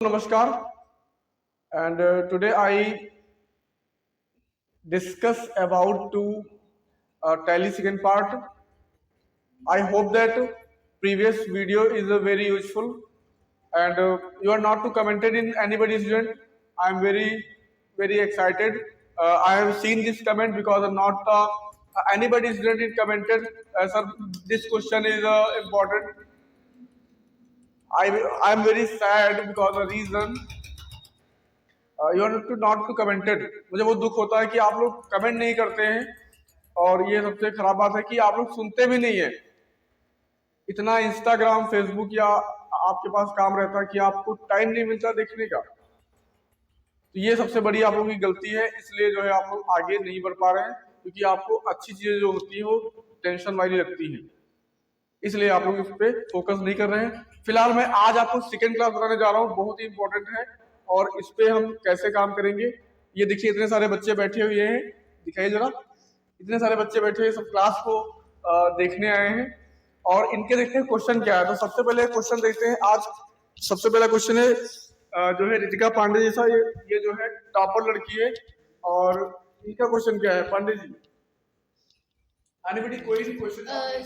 Namaskar, and today I discuss about to tally second part. I hope that previous video is very useful, and you are not to commented in anybody's student. I am very excited. I have seen this comment because not anybody's student is commented. Sir, this question is important. I am very sad because the reason you are too not to commented. मुझे बहुत दुख होता है कि आप लोग comment नहीं करते हैं, और ये सबसे खराब बात है कि आप लोग सुनते भी नहीं है। इतना इंस्टाग्राम फेसबुक या आपके पास काम रहता है कि आपको टाइम नहीं मिलता देखने का। तो ये सबसे बड़ी आप लोगों की गलती है, इसलिए जो है आप लोग आगे नहीं बढ़ पा रहे हैं, क्योंकि आपको अच्छी चीजें जो होती है वो टेंशन वाली लगती है, इसलिए आप लोग इस पे फोकस नहीं कर रहे हैं। फिलहाल मैं आज आपको सेकंड क्लास बनाने जा रहा हूँ, बहुत ही इंपॉर्टेंट है, और इस पे हम कैसे काम करेंगे। ये देखिए इतने सारे बच्चे बैठे हुए हैं, दिखाइए जरा, इतने सारे बच्चे बैठे हुए सब क्लास को देखने आए हैं, और इनके देखते हैं क्वेश्चन क्या है। तो सबसे पहले क्वेश्चन देखते हैं। आज सबसे पहला क्वेश्चन है जो है रितिका पांडे जैसा, ये जो है टॉपर लड़की है, और इनका क्वेश्चन क्या है पांडे जी? Anybody, कोई भी क्वेश्चन?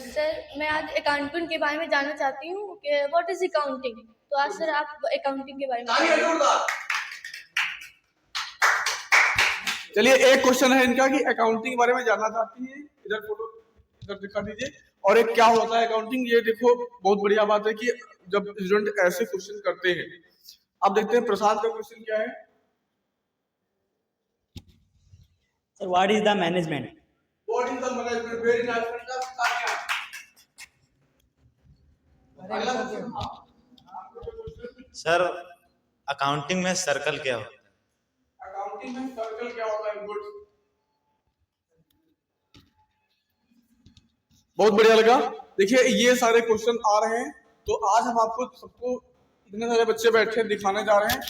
सर मैं आज अकाउंटिंग के बारे में जानना चाहती हूँ कि व्हाट इज अकाउंटिंग। तो आज सर आप अकाउंटिंग के बारे में। चलिए, एक क्वेश्चन है इनका कि अकाउंटिंग के बारे में जानना चाहती है। इधर फोटो इधर दिखा दीजिए। और एक क्या होता है अकाउंटिंग, ये देखो बहुत बढ़िया बात है कि जब स्टूडेंट ऐसे क्वेश्चन करते हैं। अब देखते हैं प्रसाद का क्वेश्चन क्या है। Sir what is the management? What is the management? Very nice. अगला क्वेश्चन सर अकाउंटिंग में सर्कल क्या होता है? अकाउंटिंग में सर्कल क्या होता है? गुड, बहुत बढ़िया लगा। देखिए ये सारे क्वेश्चन आ रहे हैं, तो आज हम आपको सबको, इतने सारे बच्चे बैठे दिखाने जा रहे हैं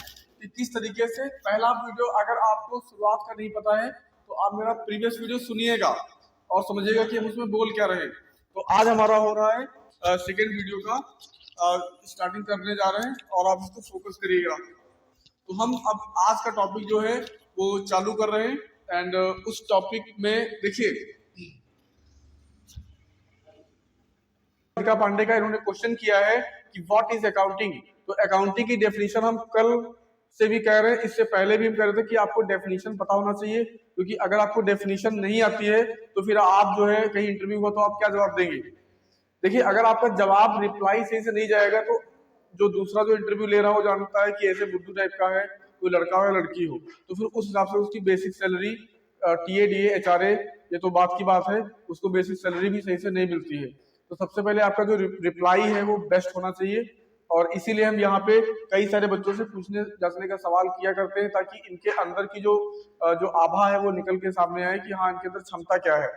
कि किस तरीके से। पहला वीडियो अगर आपको शुरुआत का नहीं पता है तो आप मेरा प्रीवियस वीडियो सुनिएगा और समझिएगा कि हम उसमें बोल क्या रहे हैं। तो आज हमारा हो रहा है सेकेंड वीडियो का स्टार्टिंग करने जा रहे हैं, और आप इसको फोकस करिएगा। तो हम अब आज का टॉपिक जो है वो चालू कर रहे हैं, एंड उस टॉपिक में देखिए रितिका पांडे का इन्होंने क्वेश्चन किया है कि व्हाट इज अकाउंटिंग। तो अकाउंटिंग की डेफिनेशन हम कल से भी कह रहे हैं, इससे पहले भी हम कह रहे थे कि आपको डेफिनेशन पता होना चाहिए, क्योंकि अगर आपको डेफिनेशन नहीं आती है तो फिर आप जो है कहीं इंटरव्यू हुआ तो आप क्या जवाब देंगे। देखिए अगर आपका जवाब रिप्लाई सही से नहीं जाएगा तो जो दूसरा जो इंटरव्यू ले रहा हो जानता है कि ऐसे बुद्धू टाइप का है, कोई लड़का हो या लड़की हो, तो फिर उस हिसाब से उसकी basic salary TA DA HRA, ये तो बात की बात है, उसको बेसिक सैलरी भी सही से नहीं मिलती है। तो सबसे पहले आपका जो रिप्लाई है वो बेस्ट होना चाहिए, और इसीलिए हम यहाँ पे कई सारे बच्चों से पूछने जांचने का सवाल किया करते हैं, ताकि इनके अंदर की जो आभा है वो निकल के सामने आए कि हाँ इनके अंदर क्षमता क्या है।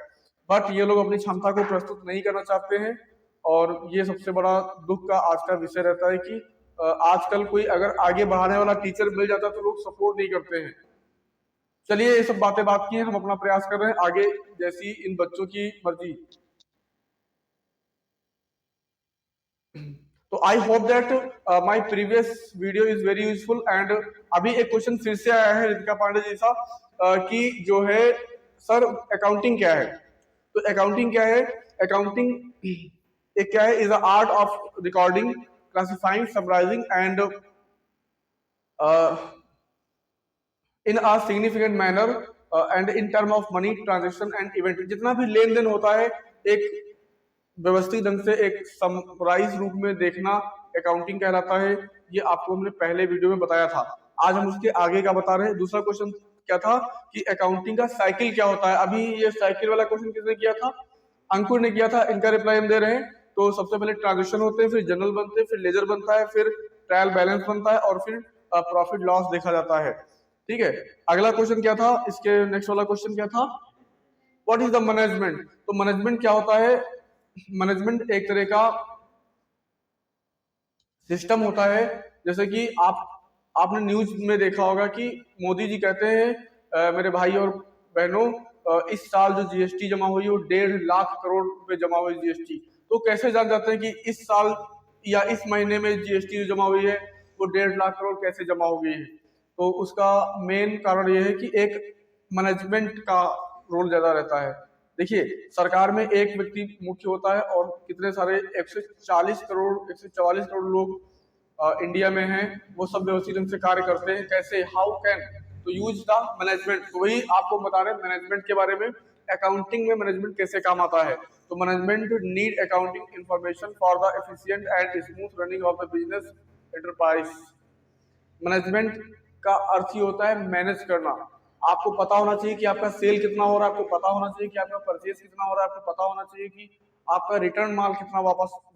बट ये लोग अपनी क्षमता को प्रस्तुत नहीं करना चाहते हैं, और ये सबसे बड़ा दुख का आज का विषय रहता है कि आजकल कोई अगर आगे बढ़ाने वाला टीचर मिल जाता है तो लोग सपोर्ट नहीं करते हैं। चलिए ये सब बातें बात की हैं, हम अपना प्रयास कर रहे हैं आगे, जैसी इन बच्चों की मर्जी। तो I hope that my previous video is very useful. And अभी एक क्वेश्चन फिर से आया है रितिका पांडे जैसा कि जो है सर अकाउंटिंग क्या है। तो अकाउंटिंग क्या है? अकाउंटिंग एक क्या है, is the art of recording, classifying, summarising and in a significant manner and in term of money transaction and event. जितना भी लेन देन होता है एक व्यवस्थित ढंग से एक समराइज रूप में देखना अकाउंटिंग कहलाता है। ये आपको हमने पहले वीडियो में बताया था, आज हम उसके आगे का बता रहे हैं। दूसरा क्वेश्चन क्या था कि अकाउंटिंग का साइकिल क्या होता है। अभी ये साइकिल वाला क्वेश्चन किसने किया था? अंकुर ने किया था, इनका रिप्लाई हम दे रहे हैं। तो सबसे पहले ट्रांजेक्शन होते हैं, फिर जनरल बनते हैं, फिर लेजर बनता है, फिर ट्रायल बैलेंस बनता है, और फिर प्रॉफिट लॉस देखा जाता है। ठीक है, अगला क्वेश्चन क्या था, इसके नेक्स्ट वाला क्वेश्चन क्या था? What is the management. तो मैनेजमेंट क्या होता है? मैनेजमेंट एक तरह का सिस्टम होता है, जैसे कि आपने न्यूज में देखा होगा कि मोदी जी कहते हैं मेरे भाई और बहनों इस साल जो जीएसटी जमा हुई वो 1.5 लाख करोड़ रुपए जमा हुई जीएसटी। तो कैसे जान जाते हैं कि इस साल या इस महीने में जीएसटी जो जमा हुई है वो 1.5 लाख करोड़ कैसे जमा हो गई है। तो उसका मेन कारण ये है कि एक मैनेजमेंट का रोल ज्यादा रहता है। देखिए, सरकार में एक व्यक्ति मुख्य होता है और कितने सारे 144 करोड़ लोग इंडिया में हैं, वो सब व्यवस्थित ढंग से कार्य करते हैं। कैसे, हाउ कैन तो यूज द मैनेजमेंट, तो वही आपको बता रहे हैं मैनेजमेंट के बारे में। अकाउंटिंग में मैनेजमेंट कैसे काम आता है, तो management need accounting information for the efficient and smooth running of the business enterprise. Management का अर्थ ही होता है मैनेज करना। आपको पता होना चाहिए कि आपका सेल कितना हो रहा है, आपको पता होना चाहिए कि आपका परचेज कितना हो रहा है, आपको पता होना चाहिए कि आपका रिटर्न माल कितना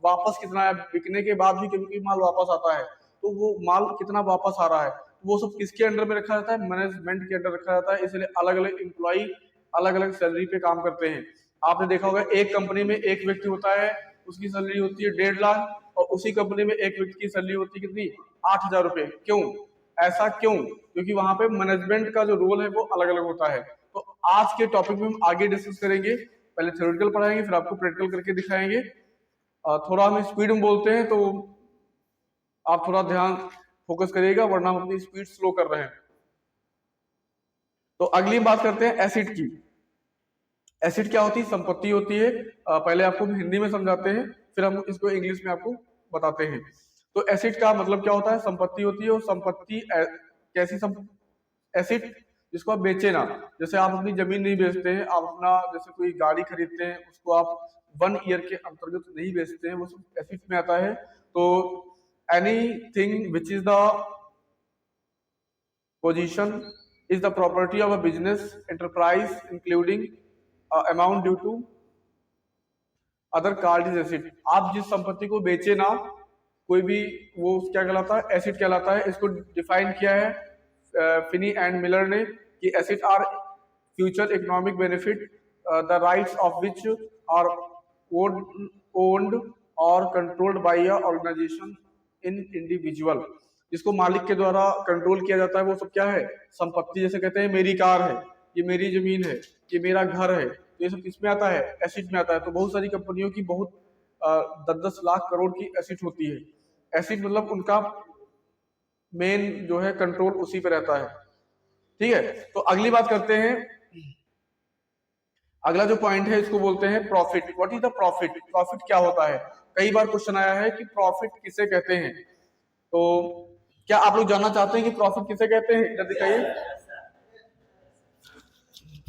वापस कितना है, बिकने के बाद भी कभी कभी माल वापस आता है तो वो माल कितना वापस आ रहा है, तो वो सब किसके अंडर में रखा जाता है, मैनेजमेंट के अंडर रखा जाता है। इसलिए अलग अलग एम्प्लॉई अलग अलग सैलरी पे काम करते हैं। आपने देखा होगा एक कंपनी में एक व्यक्ति होता है, उसकी सैलरी होती है 1.5 लाख, और उसी कंपनी में एक व्यक्ति की सैलरी होती है कितनी, 8,000 रुपए। क्यों ऐसा, क्यों? क्योंकि वहां पे मैनेजमेंट का जो रोल है वो अलग अलग होता है। तो आज के टॉपिक में हम आगे डिस्कस करेंगे। पहले थ्योरेटिकल पढ़ाएंगे, फिर आपको प्रैक्टिकल करके दिखाएंगे। थोड़ा हम स्पीड में बोलते हैं तो आप थोड़ा ध्यान फोकस करिएगा, वरना हम अपनी स्पीड स्लो कर रहे हैं। तो अगली बात करते हैं एसिड की। एसिड क्या होती है? संपत्ति होती है। पहले आपको हिंदी में समझाते हैं, फिर हम इसको इंग्लिश में आपको बताते हैं। तो एसिड का मतलब क्या होता है? संपत्ति होती है। और संपत्ति कैसी एसिड जिसको आप बेचे ना, जैसे आप अपनी जमीन नहीं बेचते हैं, आप अपना जैसे कोई गाड़ी खरीदते हैं उसको आप 1 ईयर के अंतर्गत नहीं बेचते हैं, वो सब एसिड में आता है। तो anything which is the position is the property of a business enterprise including amount due to other called is asset। आप जिस संपत्ति को बेचे ना, कोई भी, वो क्या कहलाता है? एसिड कहलाता है। इसको डिफाइन किया है फिनी एंड मिलर ने कि assets are future economic benefit the rights of which are owned or controlled by a organisation in individual. जिसको मालिक के द्वारा कंट्रोल किया जाता है वो सब क्या है? संपत्ति। जैसे कहते हैं मेरी कार है, ये मेरी जमीन है, ये मेरा घर है, तो ये सब किसमें आता है? एसिड में आता है। तो बहुत सारी कंपनियों की बहुत 10-10 लाख करोड़ की एसिड होती है। एसिड मतलब उनका मेन जो है कंट्रोल उसी पे रहता है। ठीक है, तो अगली बात करते हैं। अगला जो पॉइंट है इसको बोलते हैं profit. What is the profit? Profit क्या होता है? कई बार क्वेश्चन आया है कि प्रॉफिट किसे कहते हैं। तो क्या आप लोग जानना चाहते हैं कि प्रॉफिट किसे कहते हैं? जल्दी कहिए।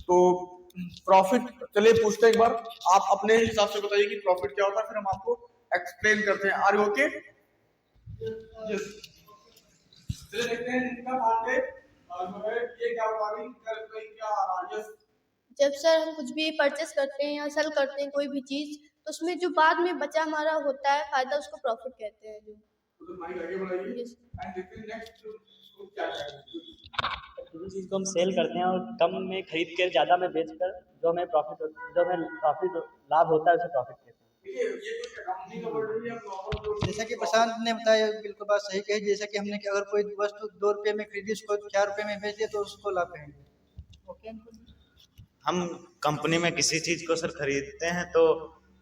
तो प्रॉफिट, चलिए पूछते हैं एक बार, आप अपने हिसाब से बताइए कि प्रॉफिट क्या होता है, फिर हम आपको एक्सप्लेन करते हैं। Are you okay? यस। चलिए देखते हैं इनका पार्ट है जो है ये क्या बता रही है, क्या आ रहा है। यस। जब सर हम कुछ भी परचेस करते हैं या सेल करते हैं कोई भी चीज, तो उसमें जो बाद में बचा हमारा होता है फायदा, उसको प्रॉफिट कहते हैं। जो तो माइक आगे बढ़ाइए Yes. एंड देखते हैं नेक्स्ट को क्या है। किसी चीज़ को हम सेल करते हैं और कम में खरीद कर ज़्यादा में बेचकर जो हमें प्रॉफिट लाभ होता है उसे प्रॉफिट कहते हैं। देखिए ये कोई अकाउंटिंग का वर्ड नहीं है, नॉर्मल जो जैसा कि प्रशांत ने बताया, बिल्कुल बात सही कही। जैसा कि हमने कि अगर कोई वस्तु 2 रुपये में खरीदी, उसको 4 रुपये में बेच दिया तो उसको लाभ कहेंगे। ओके, हम कंपनी में किसी चीज को सर खरीदते हैं तो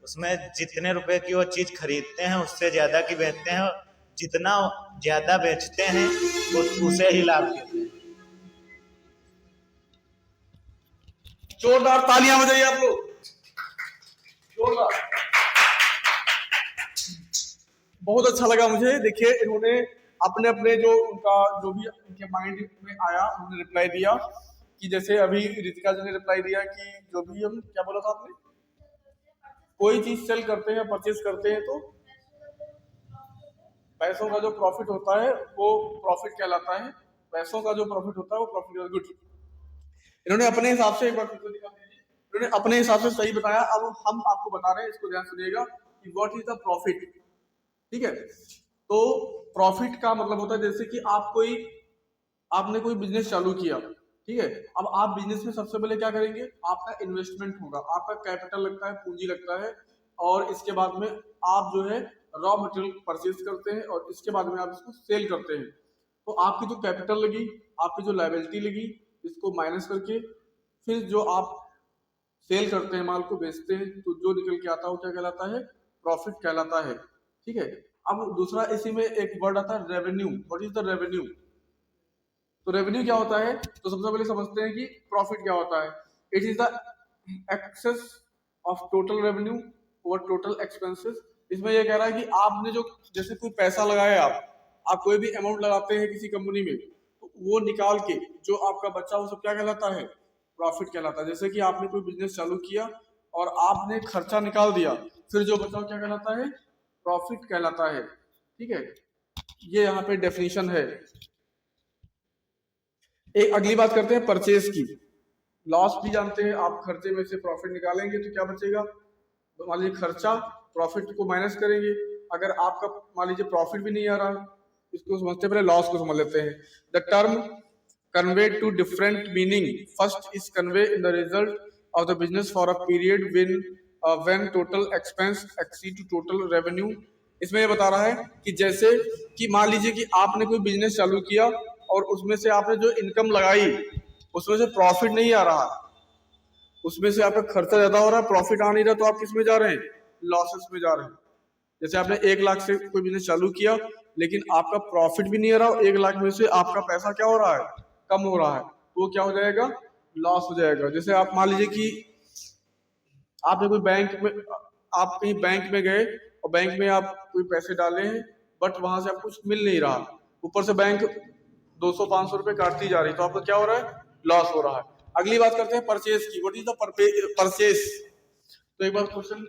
उसमें जितने रुपए की वो चीज खरीदते हैं उससे ज्यादा की बेचते हैं, और जितना ज्यादा बेचते हैं उसे ही लाभ कहते हैं। जोरदार तालियां बजाइए आप लोग, जोरदार। बहुत अच्छा लगा मुझे। देखिए इन्होंने अपने अपने जो उनका जो भी उनके माइंड में आया उन्होंने रिप्लाई दिया। कि जैसे अभी रितिका जी ने रिप्लाई दिया कि जो भी हम क्या बोला था आपने, कोई चीज सेल करते हैं परचेज करते हैं तो पैसों का जो प्रॉफिट होता है वो प्रॉफिट कहलाता है। पैसों का जो प्रॉफिट होता है वो प्रॉफिट। गुड। इन्होंने अपने हिसाब से, एक बार फिर से दिखा दीजिए, इन्होंने अपने हिसाब से सही बताया। अब हम आपको बता रहे हैं, इसको ध्यान सुनिएगा कि व्हाट इज द प्रॉफिट। ठीक है, तो प्रॉफिट का मतलब होता है जैसे कि आपने कोई बिजनेस चालू किया। ठीक है, अब आप बिजनेस में सबसे पहले क्या करेंगे? आपका इन्वेस्टमेंट होगा, आपका कैपिटल लगता है, पूंजी लगता है, और इसके बाद में आप जो है रॉ मटेरियल परचेज करते हैं और इसके बाद में आप इसको सेल करते हैं। तो आपकी जो कैपिटल लगी, आपकी जो लायबिलिटी लगी, इसको माइनस करके फिर जो आप सेल करते हैं, माल को बेचते हैं, तो जो निकल के आता है वो क्या कहलाता है? प्रॉफिट कहलाता है। ठीक है, अब दूसरा इसी में एक वर्ड आता है revenue. What is the revenue? तो रेवेन्यू क्या होता है? तो सबसे पहले समझते हैं कि प्रॉफिट क्या होता है। It is the excess of total revenue over total expenses. इसमें यह कह रहा है कि आपने जो जैसे कोई पैसा लगाया, आप कोई भी अमाउंट लगाते हैं किसी कंपनी में, तो वो निकाल के जो आपका बच्चा वो सब क्या कहलाता है? प्रॉफिट कहलाता है। जैसे कि आपने कोई बिजनेस चालू किया और आपने खर्चा निकाल दिया, फिर जो बचा क्या कहलाता है? प्रॉफिट कहलाता है। ठीक है, ये यहाँ पे डेफिनेशन है। एक अगली बात करते हैं परचेज की। लॉस भी जानते हैं आप, खर्चे में से प्रॉफिट निकालेंगे तो क्या बचेगा? तो मान लीजिए खर्चा, प्रॉफिट को माइनस करेंगे। अगर आपका मान लीजिए प्रॉफिट भी नहीं आ रहा, इसको समझते पहले लॉस को समझ लेते हैं। The term conveyed two different meaning. First is convey in the result of the business for a period when total expense exceed to total revenue. इसमें ये बता रहा है कि जैसे कि मान लीजिए कि आपने कोई बिजनेस चालू किया और उसमें से आपने जो इनकम लगाई उसमें से प्रॉफिट नहीं आ रहा, उसमें से आपका खर्चा ज्यादा हो रहा है, प्रॉफिट आ नहीं रहा, तो आप किस में जा रहे हैं? लॉसेस में जा रहे हैं। जैसे आपने 1 लाख से कोई बिजनेस चालू किया लेकिन आपका प्रॉफिट भी नहीं आ रहा, 1 लाख में से आपका पैसा क्या हो रहा है? कम हो रहा है, तो वो क्या हो जाएगा? लॉस हो जाएगा। जैसे आप मान लीजिए कि आपने कोई बैंक में, आप कहीं बैंक में गए और बैंक में आप कोई पैसे डाले हैं बट वहां से आपको कुछ मिल नहीं रहा, ऊपर से बैंक 200-500 रुपए काटती जा रही, तो आपका क्या हो रहा है? लॉस हो रहा है। अगली बात करते हैं परचेज की। What is the purchase? तो एक बार क्वेश्चन,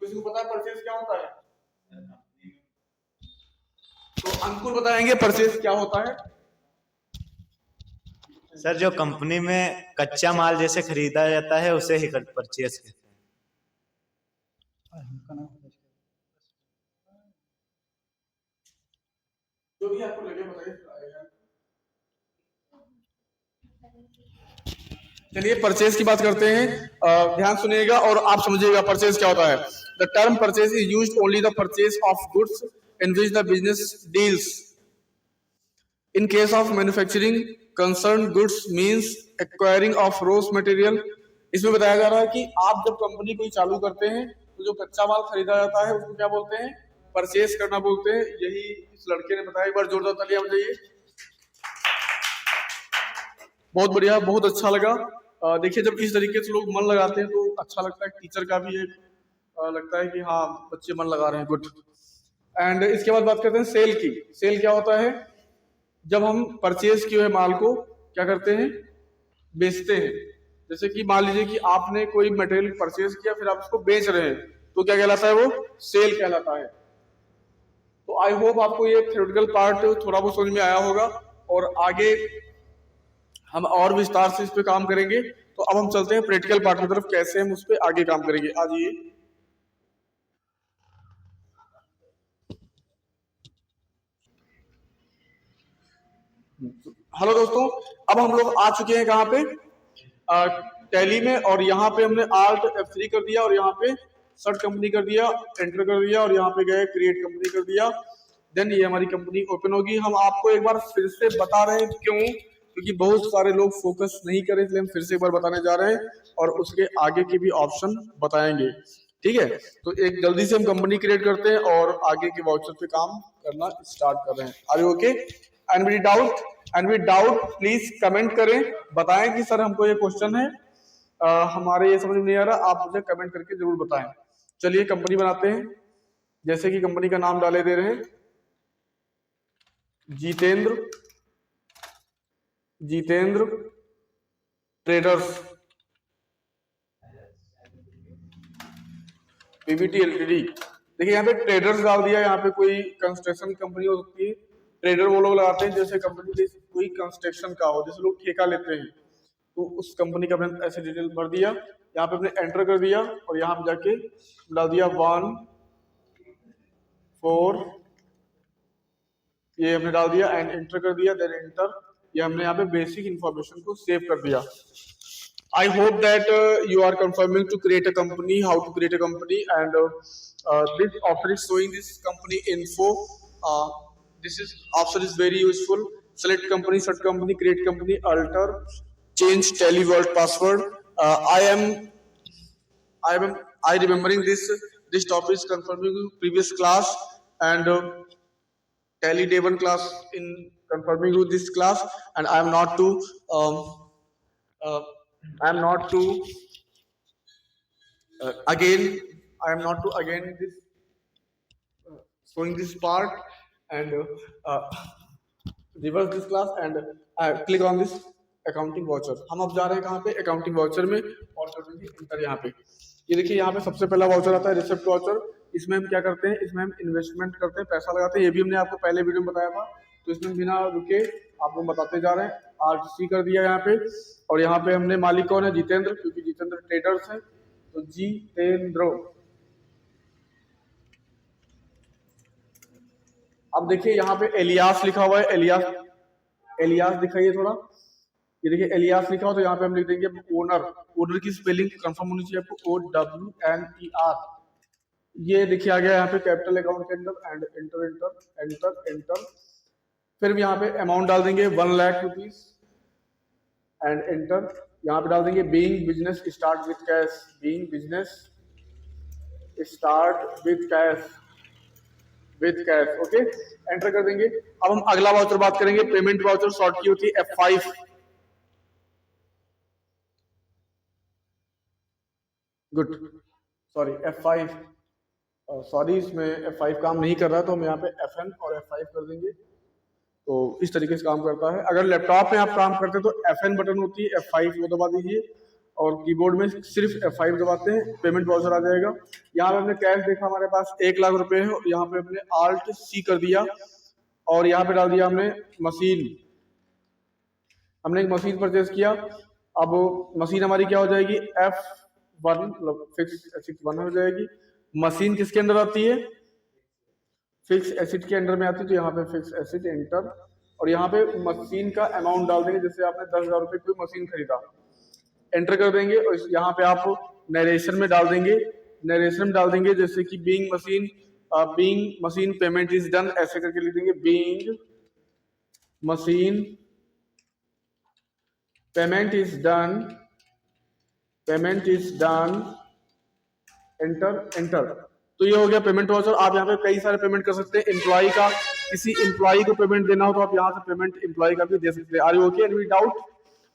किसी को पता है परचेज क्या होता है? तो अंकुर बताएंगे परचेज क्या होता है। सर जो कंपनी में कच्चा माल जैसे खरीदा जाता है उसे ही परचेज कहते हैं। जो भी आपको लगे बताइए। चलिए परचेज की बात करते हैं। ध्यान सुनिएगा और आप समझिएगा परचेज क्या होता है। The term purchase is used only the purchase of goods in which the business deals. In case of manufacturing concern goods means acquiring of raw material. इसमें बताया जा रहा है कि आप जब कंपनी कोई चालू करते हैं तो जो कच्चा माल खरीदा जाता है उसको क्या बोलते हैं? परचेज करना बोलते हैं। यही इस लड़के ने बताया। एक बार जोरदार तालियां बजाइए। बहुत बढ़िया, बहुत अच्छा लगा। देखिए जब इस तरीके से लोग मन लगाते हैं तो अच्छा लगता है, टीचर का भी एक लगता है कि हाँ बच्चे मन लगा रहे हैं, गुड। एंड इसके बाद बात करते हैं सेल की। सेल क्या होता है? जब हम परचेज किए हुए माल को क्या करते हैं? बेचते हैं। जैसे कि मान लीजिए कि आपने कोई मटेरियल परचेज किया फिर आप उसको बेच रहे हैं, तो क्या कहलाता है? वो सेल कहलाता है। तो आई होप आपको ये थ्योरेटिकल पार्ट थोड़ा बहुत समझ में आया होगा और आगे हम और विस्तार से इस पे काम करेंगे। तो अब हम चलते हैं प्रैक्टिकल पार्ट की तरफ, कैसे हम उस पे आगे काम करेंगे। आ जाइए। हेलो दोस्तों, अब हम लोग आ चुके हैं कहाँ पे? टैली में। और यहाँ पे हमने Alt F3 कर दिया और यहाँ पे सर्च कंपनी कर दिया, एंटर कर दिया और यहाँ पे गए क्रिएट कंपनी कर दिया। देन ये हमारी कंपनी ओपन होगी। हम आपको एक बार फिर से बता रहे हैं क्यों, क्योंकि बहुत सारे लोग फोकस नहीं करें, इसलिए हम फिर से एक बार बताने जा रहे हैं और उसके आगे के भी ऑप्शन बताएंगे। ठीक है, तो एक जल्दी से हम कंपनी क्रिएट करते हैं और आगे के वाउचर पे काम करना स्टार्ट कर रहे हैं। Are you okay? And with doubt please comment करें, बताएं कि सर हमको ये क्वेश्चन है, हमारे ये समझ में नहीं आ रहा, आप मुझे कमेंट करके जरूर बताएं। चलिए कंपनी बनाते हैं। जैसे कि कंपनी का नाम डाले दे रहे हैं जितेंद्र ट्रेडर्स पीवीटी एलटीडी। देखिए यहाँ पे ट्रेडर्स डाल दिया। यहाँ पे कोई कंस्ट्रक्शन कंपनी हो सकती है, ट्रेडर वो लोग लगाते हैं जैसे कंपनी कोई कंस्ट्रक्शन का हो, जैसे लोग ठेका लेते हैं, तो उस कंपनी का अपने ऐसे डिटेल भर दिया। यहाँ पे अपने एंटर कर दिया और यहाँ पे जाके डाल दिया 1 4, ये हमने डाल दिया एंड एंटर कर दिया। देन एंटर, ये हमने यहाँ पे बेसिक इंफॉर्मेशन को सेव कर दिया। I hope that you are confirming to create a company, how to create a company, and this option is showing this company info. This option is very useful. Select company, set company, create company, alter, change tally word password. I remembering this topic is confirming previous class, and tally day 1 class in confirming with this class, and I am not to again this showing this part and reverse this class and click on this accounting voucher. हम अब जा रहे हैं कहाँ पे, accounting voucher में, और कर देंगे इंटर। यहाँ पे ये देखिए, यहाँ पे सबसे पहला वाउचर आता है रिसिप्ट वाउचर। इसमें हम क्या करते हैं, इसमें हम इन्वेस्टमेंट करते हैं, पैसा लगाते हैं। ये भी हमने आपको पहले वीडियो में बताया था, तो इसमें बिना रुके आपको बताते जा रहे हैं। RC कर दिया यहाँ पे, और यहाँ पे हमने मालिक कौन है, जितेंद्र, क्योंकि जितेंद्र ट्रेडर्स है, तो जितेंद्र। अब देखिए यहाँ पे एलियास लिखा हुआ है, एलियास दिखाइए थोड़ा। ये देखिए एलियास लिखा हो, तो यहाँ पे हम लिख देंगे ओनर की स्पेलिंग कंफर्म होनी चाहिए आपको, OWNER। ये देखिए आ गया यहाँ पे कैपिटल अकाउंट के अंदर, and enter enter enter enter. फिर यहाँ पे अमाउंट डाल देंगे 1 लाख रुपीज, एंड एंटर। यहाँ पे डाल देंगे being business start with cash, being business start with cash, okay, enter कर देंगे। अब हम अगला वाउचर बात करेंगे, पेमेंट वाउचर, शॉर्ट की होती है F5। Good, sorry F5, sorry इसमें F5 काम नहीं कर रहा, तो हम यहाँ पे FN और F5 कर देंगे। तो इस तरीके से काम करता है। अगर लैपटॉप में आप काम करते हैं तो FN बटन होती है, F5 वो दबा दीजिए, और कीबोर्ड में सिर्फ F5 दबाते हैं, पेमेंट वाउचर आ जाएगा। यहाँ पे हमने कैश देखा, हमारे पास 1 लाख रुपए है, यहाँ पे हमने Alt+C कर दिया, और यहाँ पे डाल दिया हमने मशीन। हमने एक मशीन परचेज किया। अब मशीन हमारी क्या हो जाएगी, F1, मतलब फिक्स एसिड 1 हो जाएगी। मशीन किसके अंदर आती है, फिक्स एसिड के अंडर में आती है, तो यहाँ पे फिक्स एसिड एंटर, और यहाँ पे मशीन का अमाउंट डाल देंगे। जैसे आपने 10,000 रुपए कोई मशीन खरीदा, एंटर कर देंगे, और यहाँ पे आप नरेशन में डाल देंगे, जैसे कि being machine payment is done, ऐसे करके लिख देंगे, being machine payment is done, enter. तो ये हो गया पेमेंट वाउचर। आप यहाँ पे कई सारे पेमेंट कर सकते हैं। एम्प्लॉय का, किसी एम्प्लॉय को पेमेंट देना हो तो आप यहाँ से पेमेंट एम्प्लॉय का भी दे सकते हैं। Are you okay, any doubt,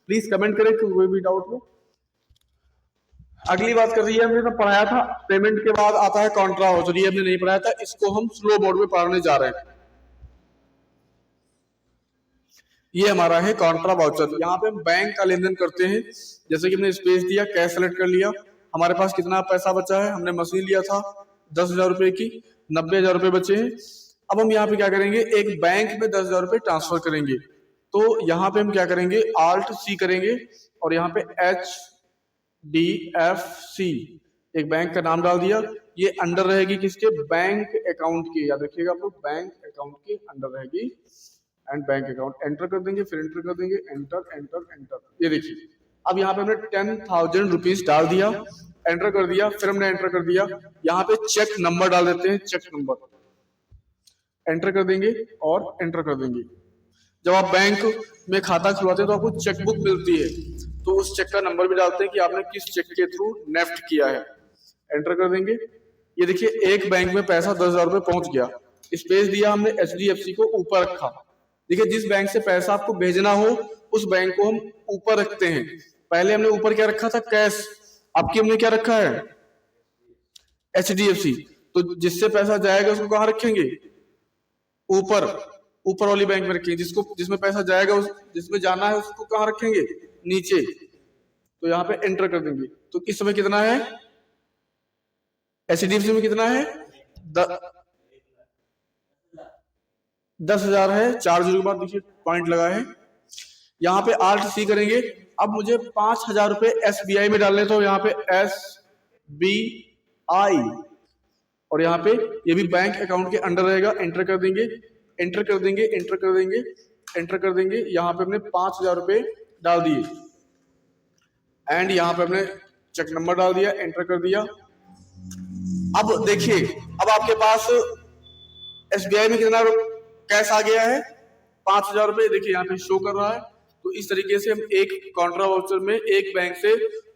please comment करें कि कोई भी डाउट हो। अगली बात कर रही है, हमने तो पढ़ाया था, पेमेंट के बाद आता है कॉन्ट्रा वाउचर। ये हमने नहीं पढ़ाया था, इसको हम स्लो मोड में पढ़ाने जा रहे हैं। ये हमारा है कॉन्ट्रा वाउचर। यहाँ पे हम बैंक का लेन देन करते हैं। जैसे कि हमने स्पेस दिया, कैश सेलेक्ट कर लिया, हमारे पास कितना पैसा बचा है, हमने मशीन लिया था 10,000 रुपए की, 90,000 रुपए बचे हैं। अब हम यहाँ पे क्या करेंगे, एक बैंक में 10,000 रुपए ट्रांसफर करेंगे। तो यहाँ पे हम क्या करेंगे, Alt+C करेंगे, और यहाँ पे HDFC एक बैंक का नाम डाल दिया। ये अंडर रहेगी किसके, बैंक अकाउंट के, याद रखिएगा आप लोग, बैंक अकाउंट के अंडर रहेगी, एंड बैंक अकाउंट एंटर कर देंगे, फिर एंटर कर देंगे, एंटर एंटर एंटर। ये देखिए अब यहाँ पे हमने 10,000 रुपीज डाल दिया, एंटर कर दिया, फिर हमने एंटर कर दिया। यहाँ पे चेक नंबर डाल देते हैं, चेक नंबर एंटर कर देंगे और एंटर कर देंगे। जब आप बैंक में खाता खुलवाते हैं तो आपको चेक बुक मिलती है, तो उस चेक का नंबर भी डालते हैं कि आपने किस चेक के थ्रू नेफ्ट किया है, एंटर कर देंगे। ये देखिए एक बैंक में पैसा 10,000 रुपए पहुंच गया, स्पेस दिया हमने, HDFC को ऊपर रखा। देखिए जिस बैंक से पैसा आपको भेजना हो उस बैंक को हम ऊपर रखते हैं। पहले हमने ऊपर क्या रखा था, कैश, आपकी हमने क्या रखा है, HDFC। तो जिससे पैसा जाएगा उसको कहाँ रखेंगे, ऊपर वाली बैंक में रखेंगे। जिसमें पैसा जाएगा, जिसमें जाना है उसको कहाँ रखेंगे, नीचे। तो यहाँ पे एंटर कर देंगे। तो इस समय कितना है, HDFC में कितना है, 10,000 है, 4 जीरो के बाद देखिए पॉइंट लगा है। यहाँ पे Alt+C करेंगे। अब मुझे 5,000 रुपए SBI में डालने, तो यहाँ पे SBI, और यहाँ पे ये भी बैंक अकाउंट के अंडर रहेगा, एंटर कर देंगे, एंटर कर देंगे, एंटर कर देंगे, एंटर कर देंगे। यहाँ पे हमने 5,000 रुपए डाल दिए, एंड यहाँ पे हमने चेक नंबर डाल दिया, एंटर कर दिया। अब देखिए अब आपके पास SBI में कितना कैश आ गया है, 5,000 रुपए, देखिए यहाँ पे शो कर रहा है। तो इस तरीके से हम एक कॉन्ट्रा वाउचर में एक बैंक से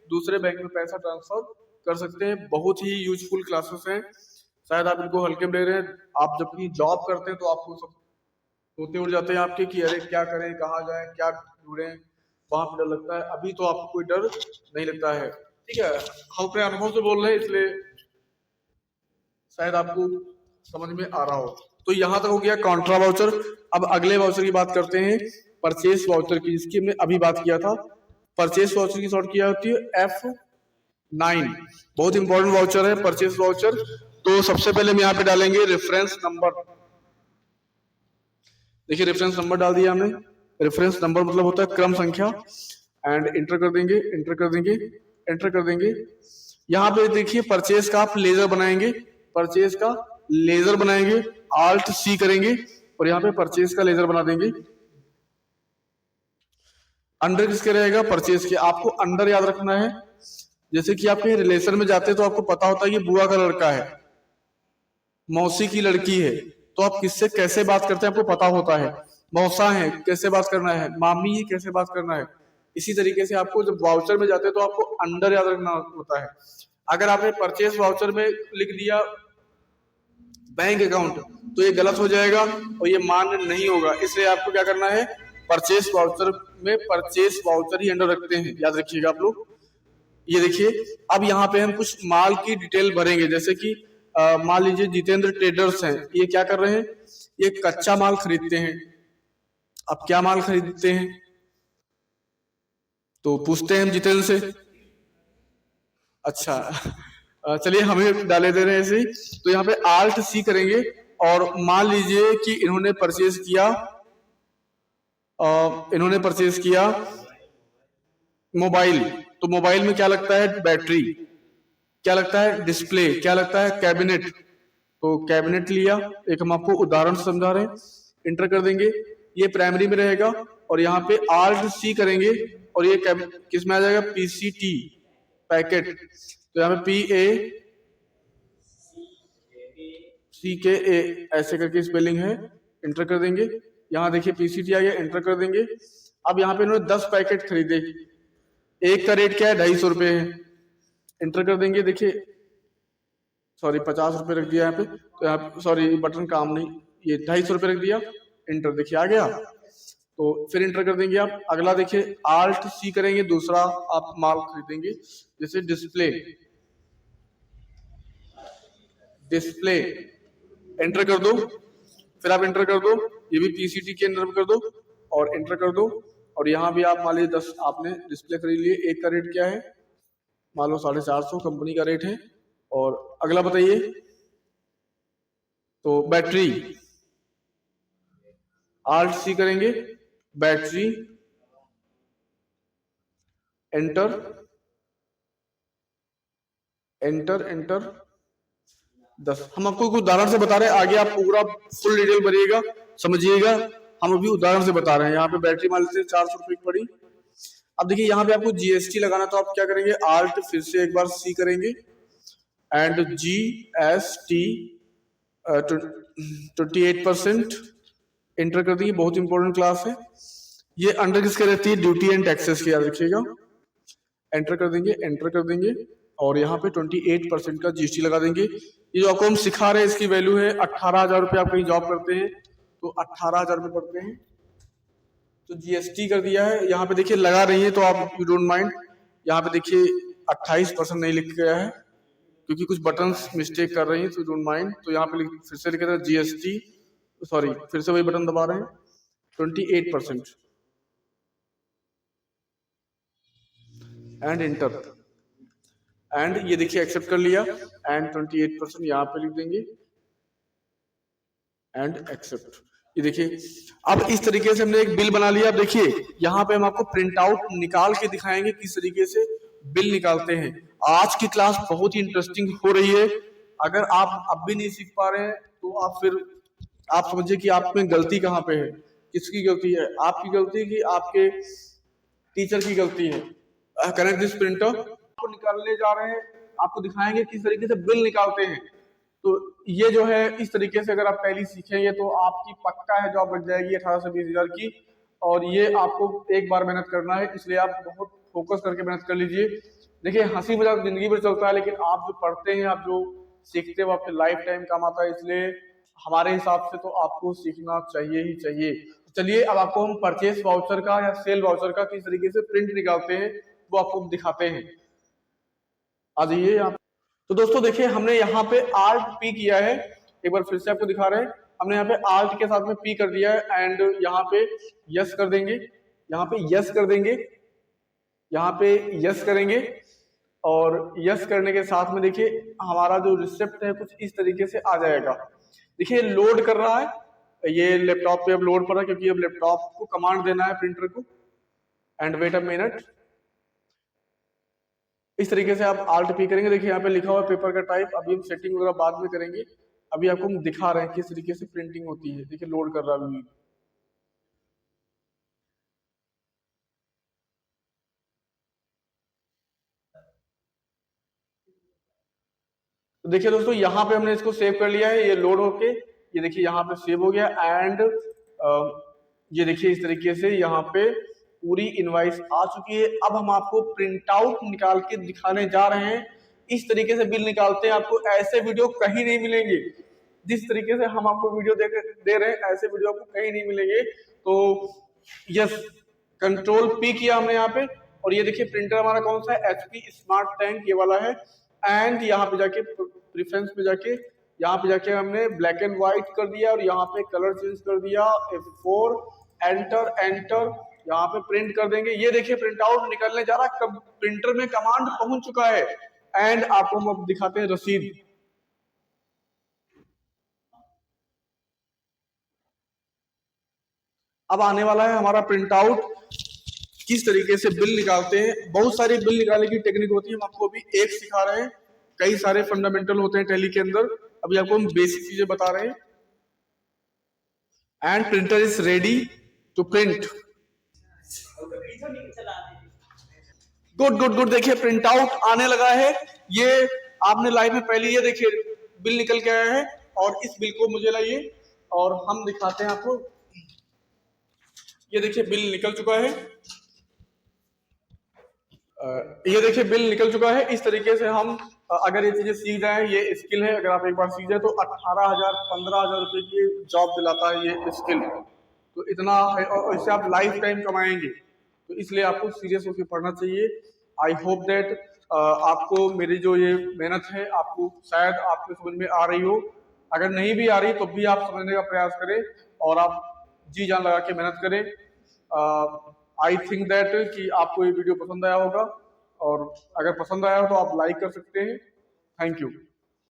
दूसरे बैंक में पैसा ट्रांसफर कर सकते हैं। बहुत ही यूजफुल क्लासेस हैं, शायद आप इनको हल्के में ले रहे हैं, आप जबकि जॉब करते हैं तो आपको सब सोते उड़ जाते हैं आपके कि अरे क्या करें, कहाँ जाएं, क्या ढूंढें, वहां पे डर लगता है। अभी तो आपको कोई डर नहीं लगता है, ठीक है। हम अपने अनुभव से बोल रहे हैं, इसलिए शायद आपको समझ में आ रहा हो। तो यहाँ तक हो गया कॉन्ट्रा वाउचर। अब अगले वाउचर की बात करते हैं, परचेस वाउचर की, जिसकी हमने अभी बात किया था। परचेस वाउचर की शॉर्ट किया होती है F9। बहुत इंपॉर्टेंट वाउचर है परचेस वाउचर। तो सबसे पहले हम यहाँ पे डालेंगे रेफरेंस नंबर। देखिए रेफरेंस नंबर डाल दिया हमने। रेफरेंस नंबर मतलब होता है क्रम संख्या। एंड इंटर कर देंगे, इंटर कर देंगे, एंटर कर देंगे। यहाँ पे देखिए परचेस का आप लेजर बनाएंगे, परचेस का लेजर बनाएंगे, Alt C करेंगे और यहाँ पे परचेस का लेजर बना देंगे। अंडर किसके रहेगा? परचेस के। आपको अंडर याद रखना है। जैसे कि आप कहीं रिलेशन में जाते हैं तो आपको पता होता है कि बुआ का लड़का है, मौसी की लड़की है, तो आप किससे कैसे बात करते हैं आपको पता होता है। मौसा है, कैसे बात करना है, मामी है, कैसे बात करना है। इसी तरीके से आपको जब वाउचर में जाते हैं तो आपको अंडर याद रखना होता है। अगर आपने परचेस वाउचर में लिख दिया बैंक अकाउंट तो ये गलत हो जाएगा और ये मान्य नहीं होगा। इसलिए आपको क्या करना है, परचेस वाउचर में परचेस वाउचर ही अंडर रखते हैं, याद रखिएगा आप लोग। ये देखिए अब यहाँ पे हम कुछ माल की डिटेल भरेंगे। जैसे कि मान लीजिए जितेंद्र ट्रेडर्स हैं, ये क्या कर रहे हैं, ये कच्चा माल खरीदते हैं। अब क्या माल खरीदते हैं तो पूछते हैं हम जितेंद्र से। अच्छा चलिए हमें डाले दे रहे हैं ऐसे ही। तो यहाँ पे Alt C करेंगे और मान लीजिए कि इन्होंने परचेज किया मोबाइल। तो मोबाइल में क्या लगता है? बैटरी। क्या लगता है? डिस्प्ले। क्या लगता है? कैबिनेट। तो कैबिनेट लिया, एक हम आपको उदाहरण समझा रहे हैं। इंटर कर देंगे, ये प्राइमरी में रहेगा और यहाँ पे Alt C करेंगे और ये किस में आ जाएगा? PCT packet. तो यहाँ पे PACKA ऐसे करके स्पेलिंग है। इंटर कर देंगे, यहाँ देखिए PCT आ गया, इंटर कर देंगे। अब यहाँ पे इन्होंने 10 पैकेट खरीदे, एक का रेट क्या है? 250 रुपए है। इंटर कर देंगे, देखिए सॉरी 50 रुपए रख दिया यहाँ पे, तो यहाँ सॉरी बटन काम नहीं, ये 250 रुपए रख दिया। इंटर, देखिए आ गया। तो फिर इंटर कर देंगे आप। अगला देखिए Alt C करेंगे, दूसरा आप माल खरीदेंगे जैसे डिस्प्ले। डिस्प्ले एंटर कर दो, फिर आप इंटर कर दो, ये भी PCT के अंदर कर दो और इंटर कर दो। और यहाँ भी आप मान लीजिए 10 आपने डिस्प्ले खरीद लिए, एक का रेट क्या है? मान लो 450 कंपनी का रेट है। और अगला बताइए, तो बैटरी Alt C करेंगे, बैटरी, एंटर एंटर एंटर 10। हम आपको एक उदाहरण से बता रहे हैं, आगे आप पूरा फुल डिटेल भरिएगा, समझिएगा। हम अभी उदाहरण से बता रहे हैं। यहाँ पे बैटरी मान लीजिए 400 रुपए की पड़ी। अब देखिए यहाँ पे आपको GST लगाना, तो आप क्या करेंगे? Alt फिर से एक बार C करेंगे एंड GST 28% इंटर कर देंगे। बहुत इंपॉर्टेंट क्लास है ये। अंडर किसके रहती है? ड्यूटी एंड टैक्सेस की, याद रखिएगा। एंटर कर देंगे, एंटर कर देंगे और यहाँ पे 28% का GST लगा देंगे। ये जो आपको हम सिखा रहे हैं इसकी वैल्यू है 18,000 रुपये। आप कहीं जॉब करते हैं तो 18,000 रुपये पड़ते हैं, तो GST कर दिया है। यहाँ पे देखिए लगा रही है तो आप यू डोंट माइंड। यहाँ पे देखिए 28% नहीं लिख गया है क्योंकि कुछ बटन्स मिस्टेक कर रही हैं, तो डोंट माइंड। तो यहाँ पे फिर से लिखा था GST, सॉरी फिर से वही बटन दबा रहे हैं, 28% एंड इंटर। एंड ये देखिए एक्सेप्ट कर लिया एंड 28% यहाँ पे लिख देंगे एंड एक्सेप्ट। ये देखिए अब इस तरीके से हमने एक बिल बना लिया। अब देखिए यहाँ पे हम आपको प्रिंट आउट निकाल के दिखाएंगे किस तरीके से बिल निकालते हैं। आज की क्लास बहुत ही इंटरेस्टिंग हो रही है। अगर आप अब भी नहीं सीख पा रहे हैं तो आप फिर आप समझिए कि आप में गलती कहाँ पे है। किसकी गलती है? आपकी गलती कि आपके टीचर की गलती है। कनेक्ट दिस प्रिंटर, आपको निकालने जा रहे हैं, आपको दिखाएंगे किस तरीके से बिल निकालते हैं। तो ये जो है इस तरीके से अगर आप पहले सीखेंगे तो आपकी पक्का है जॉब लग जाएगी 18 से 20 हजार की। और ये आपको एक बार मेहनत करना है, इसलिए आप बहुत फोकस करके मेहनत कर लीजिए। देखिए हंसी मजाक जिंदगी भर चलता है, लेकिन आप जो पढ़ते हैं, आप जो सीखते वक्त लाइफ टाइम काम आता है, इसलिए हमारे हिसाब से तो आपको सीखना चाहिए ही चाहिए। चलिए अब आपको हम परचेस वाउचर का या सेल वाउचर का किस तरीके से प्रिंट निकालते हैं वो आपको दिखाते हैं। आ जाइए आप। तो दोस्तों देखिए हमने यहाँ पे आल्ट पी किया है, एक बार फिर से आपको दिखा रहे हैं। हमने यहाँ पे आल्ट के साथ में पी कर दिया है एंड यहाँ पे यस कर देंगे, यहाँ पे यस कर देंगे, यहाँ पे यस करेंगे और यस करने के साथ में देखिए हमारा जो रिसिप्ट है कुछ इस तरीके से आ जाएगा। देखिए लोड कर रहा है, ये लैपटॉप पे अब लोड पर है क्योंकि अब लैपटॉप को कमांड देना है प्रिंटर को। एंड वेट अ मिनट, इस तरीके से आप आल्ट पी करेंगे। देखिए यहाँ पे लिखा हुआ है पेपर का टाइप, अभी हम सेटिंग वगैरह बाद में करेंगे, अभी आपको हम दिखा रहे हैं किस तरीके से प्रिंटिंग होती है। देखिए लोड कर रहा है। तो देखिए दोस्तों यहाँ पे हमने इसको सेव कर लिया है, ये लोड होके ये देखिए यहाँ पे सेव हो गया एंड ये देखिए इस तरीके से यहाँ पे पूरी इनवाइस आ चुकी है। अब हम आपको प्रिंट आउट निकाल के दिखाने जा रहे हैं। इस तरीके से बिल निकालते हैं, आपको ऐसे वीडियो कहीं नहीं मिलेंगे। जिस तरीके से हम आपको वीडियो दे रहे हैं ऐसे वीडियो आपको कहीं नहीं मिलेंगे। तो यस, कंट्रोल पी किया हमने यहाँ पे और ये देखिए प्रिंटर हमारा कौन सा है, HP स्मार्ट टैंक ये वाला है। एंड यहाँ पे जाके प्रेफरेंस पे जाके यहाँ पे जाके हमने ब्लैक एंड व्हाइट कर दिया और यहाँ पे कलर चेंज कर दिया, F4 एंटर एंटर, यहाँ पे प्रिंट कर देंगे। ये देखिए प्रिंट आउट निकलने जा रहा है, प्रिंटर में कमांड पहुंच चुका है। एंड आपको हम अब दिखाते हैं रसीद। अब आने वाला है हमारा प्रिंट आउट, किस तरीके से बिल निकालते हैं। बहुत सारी बिल निकालने की टेक्निक होती है, हम आपको अभी एक सिखा रहे हैं, कई सारे फंडामेंटल होते हैं टैली के अंदर, अभी आपको हम बेसिक चीजें बता रहे हैं। And printer is ready to print. Good good good, देखिए प्रिंट आउट आने लगा है। ये आपने लाइव में पहले ये देखिए बिल निकल के आया है और इस बिल को मुझे लाइए और हम दिखाते हैं आपको। ये देखिए बिल निकल चुका है, ये देखिए बिल निकल चुका है। इस तरीके से हम अगर ये चीजें सीख जाएं, ये स्किल है, अगर आप एक बार सीख जाए तो 18,000 15,000 रुपए की जॉब दिलाता है ये स्किल। तो इतना है और इससे आप लाइफ टाइम कमाएंगे, तो इसलिए आपको सीरियस होकर पढ़ना चाहिए। आई होप दैट आपको मेरी जो ये मेहनत है आपको शायद आपके समझ में आ रही हो। अगर नहीं भी आ रही तो भी आप समझने का प्रयास करें और आप जी जान लगा के मेहनत करें। आई थिंक दैट कि आपको ये वीडियो पसंद आया होगा और अगर पसंद आया हो तो आप लाइक कर सकते हैं। Thank you.